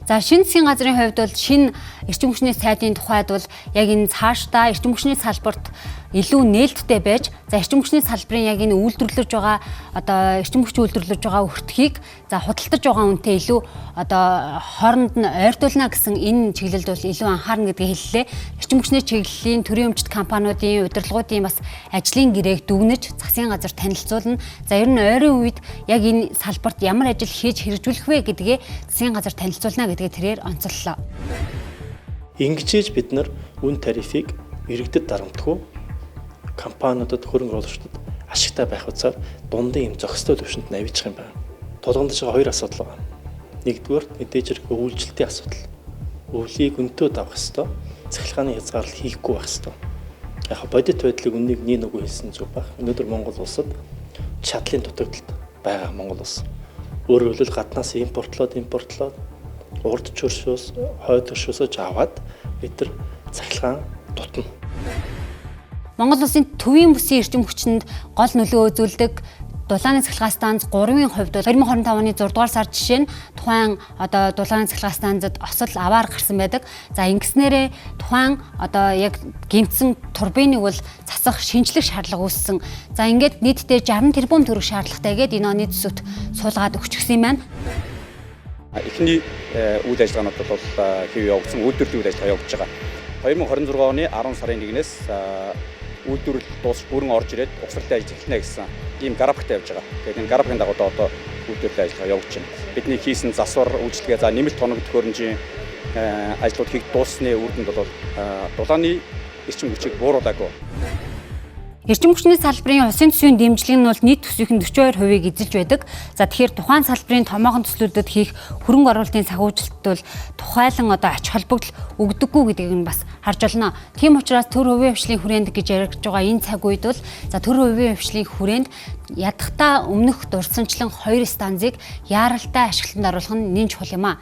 За шинэ засгийн газрын хувьд бол шинэ эрчим хүчний сайдын тухайд бол яг энэ цаашдаа эрчим хүчний салбарт илүү нээлттэй байж за эрчим хүчний салбарын яг энэ үйлдвэрлэж байгаа одоо эрчим хүч үйлдвэрлэж байгаа өртгийг за худалдаж байгаа үнэтэй илүү одоо хооронд нь ойртуулна гэсэн энэ чиглэлд бол илүү анхаарна гэдгийг хэллээ. Эрчим хүчний чиглэлийн төрийн өмчт компаниудын удирдлагуудын бас ажлын гэрээг дүгнэж засгийн газар танилцуулна. За ер нь ойрын үед яг энэ салбарт ямар ажил хийж хэрэгжүүлэх вэ гэдгээ засгийн газар танилцуулна гэдгээ тэрээр онцоллоо. Ингэжээж бид нар үн тарифыг иргэдэд дарамтгүй компаниудад хөрөнгө оруулагчдад ашигтай байх утсаар дундын юм зохистой төвшөнд навьчих юм байна. Тулгамдж байгаа хоёр асуудал байна. Нэгдүгээр мэдээж хэрэг үйлчлэлтийн асуудал. Өвлийг өнтөө давах ёстой. Цахилгааны хязгаарлалт хийхгүй байх ёстой. Яг бодит байдлыг үннийг нэг үгүй хэлсэн зүг байх. Өнөөдөр Монгол улсад чадлын дутагдалд байгаа Монгол улс. Өөрөөр хэлбэл гаднаас импортлоод урд чөршөөс, хойд төршөөсөж аваад бид нар цахилгаан дутна. Монгол улсын төвийн бүсийн эрчим хүчинд гол нөлөө үзүүлдэг дулааны цахилгаан станц 3-ын хувьд бол 2025 оны 6 дугаар сар жишээ нь тухайн одоо дулааны цахилгаан станцад осол аваар гарсан байдаг. За ингэснээрээ тухайн одоо яг гэмтсэн турбиныг бол засах шинжлэх шаардлага үүссэн. За ингээд нийтдээ 60 тэрбум төгрөг шаардлагатай гээд энэ оны төсөвт суулгаад өгчихсөн юм байна. Эхний үйл ажиллагаанууд бол хэв явагдсан үйлдвэрлэлийн үйл ажиллагаа явагдаж байгаа. 2026 оны 10 сарын 1-ээс үйлдвэрлэл дуусч бүрэн орж ирээд угсралтай ажил эхэлнэ гэсэн ийм графиктай явж байгаа. Тэгээд энэ графикын дагуу одоо үйлдвэрлэлийн ажиллагаа явагдаж байна. Бидний хийсэн засвар үйлчлэгээ за нэмэлт тоног төхөөрөмжийн ажлууд хийх дууссаны үр дүнд бол дулааны эрчим хүчийг бууруулаагүй. Эрчим хүчний салбарын усын төсвийн дэмжлэг нь бол нийт төсвийн 42%-ийг эзэлж байдаг. За тэгэхээр тухайн салбарын томоохон төслүүдэд хийх хөрөнгө оруулалтын санхүүжилтд бол тухайлан одоо ач холбогдол өгдөггүй гэдгийг нь бас харж байна. Тийм учраас төр хувийн хвшлийн хүрээнд гэж яригдж байгаа энэ цаг үед бол за төр хувийн хвшлийн хүрээнд ядахтаа өмнөх дурсамжлан 2 станцыг яаралтай ашиглалтанд оруулах нь нэн чухал юм а.